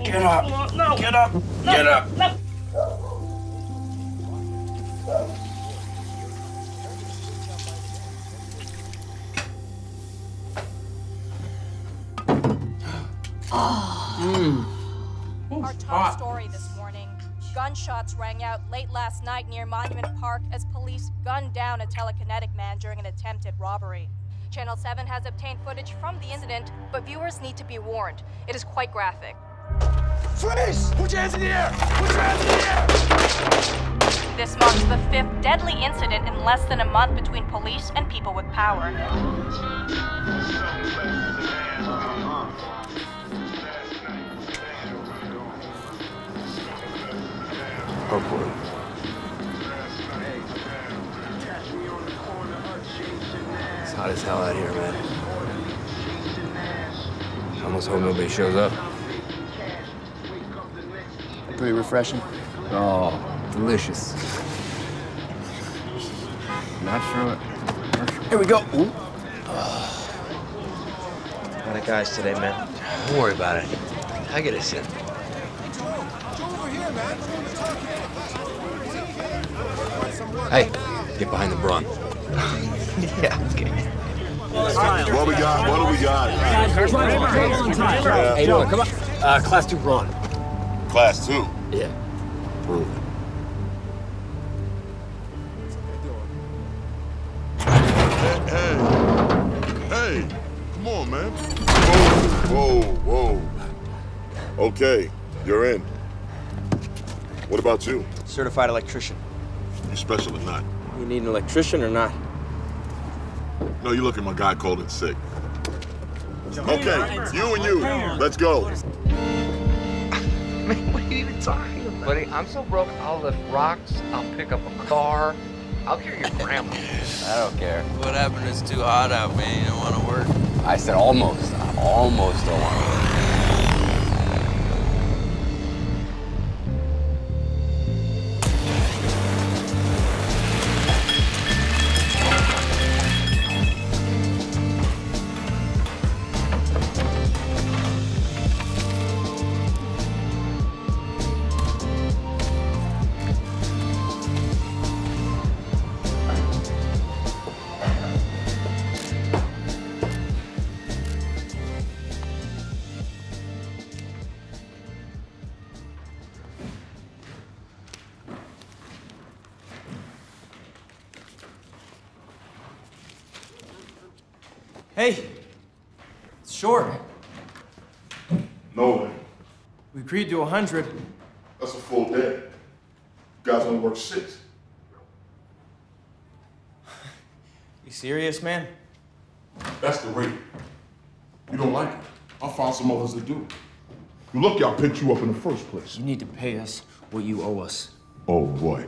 Get up! No! Get up! No. Get up! No. Our top story this morning. Gunshots rang out late last night near Monument Park as police gunned down a telekinetic man during an attempted robbery. Channel 7 has obtained footage from the incident, but viewers need to be warned. It is quite graphic. Freeze! Put your hands in the air! Put your hands in the air! This marks the 5th deadly incident in less than a month between police and people with power. Hopefully. It's hot as hell out here, man. I almost hope nobody shows up. Pretty refreshing. Oh, delicious. Not sure. Here we go. Ooh. A lot of guys today, man. Don't worry about it. I get us in. Hey, get behind the brawn. Yeah, okay. What we got? What do we got? Hey, no, come on. Class 2 brawn. Class 2? Yeah. Prove it. Hey, come on, man. Whoa. Okay, you're in. What about you? Certified electrician. You special or not? You need an electrician or not? No, you look at my guy called in sick. Okay, you and you, let's go. Man, what are you even talking about? Buddy, I'm so broke, I'll lift rocks, I'll pick up a car, I'll carry your grandma. I don't care. What happened? It's too hot out, man. You don't want to work. I said almost. I almost don't want to work. Hey, it's short. No way. We agreed to 100. That's a full day. You guys only work 6. You serious, man? That's the rate. You don't like it? I'll find some others that do. You lucky I picked you up in the first place. You need to pay us what you owe us. Oh, boy.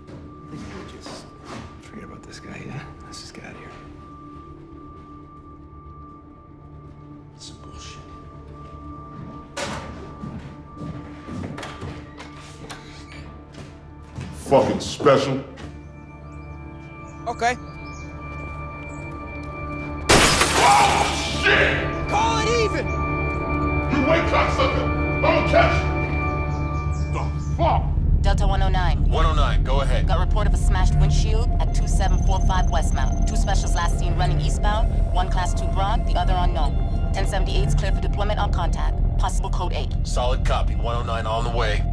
I think we'll just forget about this guy, yeah? Let's just get out of here. Some bullshit. Fucking special. Okay. Oh, shit! Call it even! You wait, cocksucker! Don't catch! The fuck? Delta 109. 109, go ahead. Got report of a smashed windshield at 2745 Westmount. 2 specials last seen running eastbound. 1 class 2 brawn, the other unknown. 1078's cleared for deployment on contact. Possible code 8. Solid copy. 109 on the way.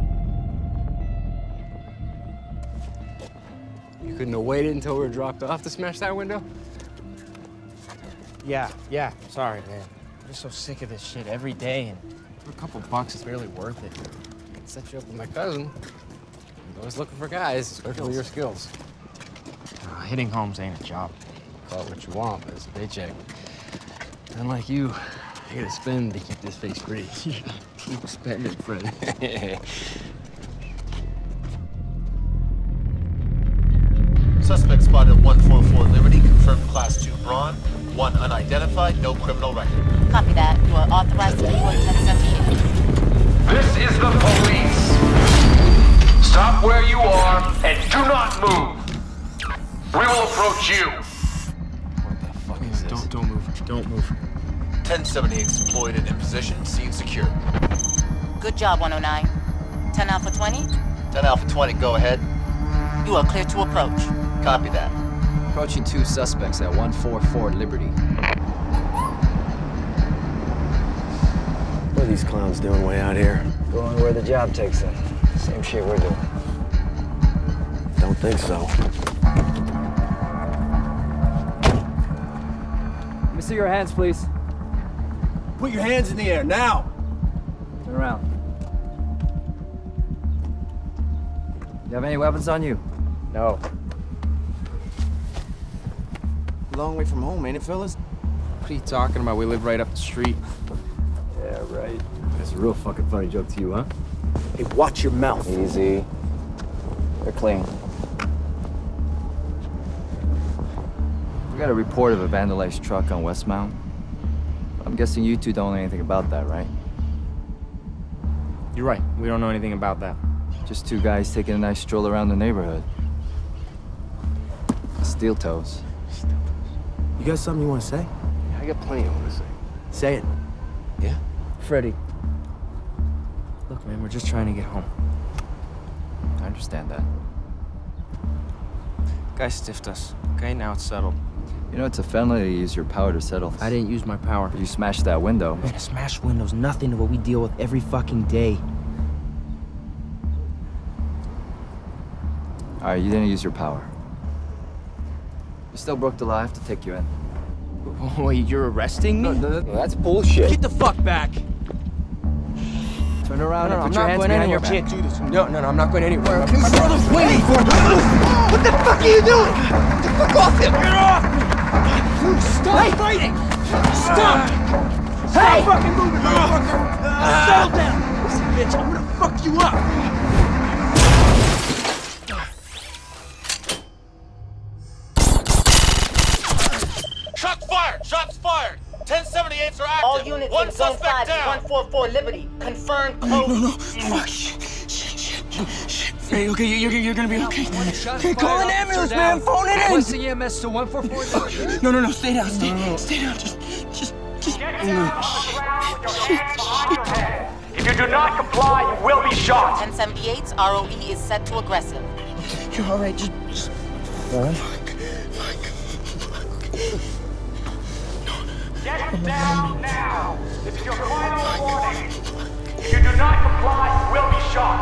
You couldn't have waited until we were dropped off to smash that window? Yeah. Sorry, man. I'm just so sick of this shit every day, and for a couple bucks, it's barely worth it. I can set you up with my cousin. He's always looking for guys, especially with your skills. Hitting homes ain't a job. Call it what you want, but it's a paycheck. Unlike you, I gotta spend to keep this face pretty. Keep spending, friend. Suspect spotted 144 Liberty, confirmed class 2 brawn, 1 unidentified, no criminal record. Copy that. You are authorized to view on 1078. This is the police. Stop where you are and do not move. We will approach you. What the fuck is this? Don't move. Don't move. 1078's deployed and in position. Scene secure. Good job, 109. 10 Alpha 20? 10 Alpha 20, go ahead. You are clear to approach. Copy that. Approaching 2 suspects at 144 Liberty. What are these clowns doing way out here? Going where the job takes them. Same shit we're doing. Don't think so. Let me see your hands, please. Put your hands in the air, now! Turn around. You have any weapons on you? No. Long way from home, ain't it, fellas? What are you talking about? We live right up the street. Yeah, right. That's a real fucking funny joke to you, huh? Hey, watch your mouth. Easy. They're clean. We got a report of a vandalized truck on Westmount. I'm guessing you two don't know anything about that, right? You're right. We don't know anything about that. Just 2 guys taking a nice stroll around the neighborhood. Steel toes. You got something you want to say? I got plenty I want to say. Say it. Yeah? Freddy. Look, man, we're just trying to get home. I understand that. Guy stiffed us. Okay, now it's settled. You know, it's a felony to use your power to settle. I didn't use my power. You smashed that window. Man, a smashed window's nothing to what we deal with every fucking day. All right, you didn't use your power. You still broke the law. I have to take you in. Wait, you're arresting me? No, that's bullshit. Get the fuck back! Turn around No, and I'm put your not hands going behind anywhere. your back. Can't do this. No, I'm not going anywhere. My brother's waiting for me. What the fuck are you doing? Get the fuck off him! Get off! Stop fighting! Stop! Stop fucking moving, motherfucker! Settle down! Listen, bitch, I'm gonna fuck you up! Shots fired! Shots fired! 1078s are active! All units One in Zone suspect 5 down! 144 Liberty. Confirmed code. No. Fuck, shit. Hey, okay, you're gonna be okay. Okay, call an ambulance, man. Phone it in. Requesting EMS to 144. No, stay down. Stay down. Just. Get down on the ground with your hands behind your head. If you do not comply, you will be shot. 1078's ROE is set to aggressive. You're all right. Just. Fuck. Get down now. This is your final warning. If you do not comply, you will be shot.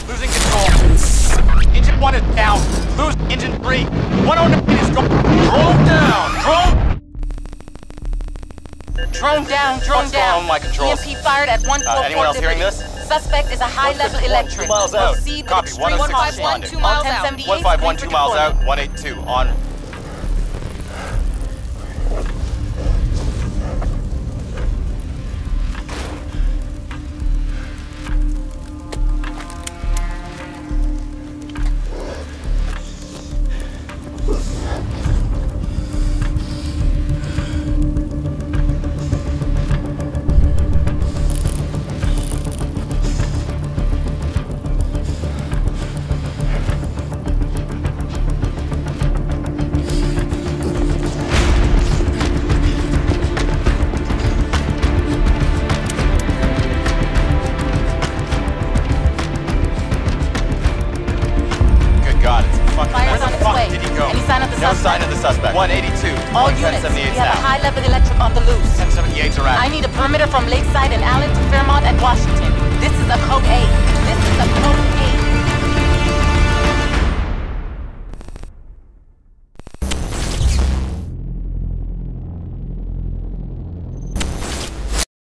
Losing control. Engine 1 is down. Lose engine 3. 109 is going. Drone down. Drone down. What's going on with my controls? EMP fired at 144 anyone else hearing this? Suspect is a high-level electric. 2 miles out. Proceed with Copy. extreme 106 caution. responding. 2 miles out. 1512 miles out. 182 on. No sign of the suspect. 182. All units, we 1078's have a down. high-level electric on the loose. 1078's are I active. need a perimeter from Lakeside and Allen to Fairmont and Washington. This is a code 8. This is a code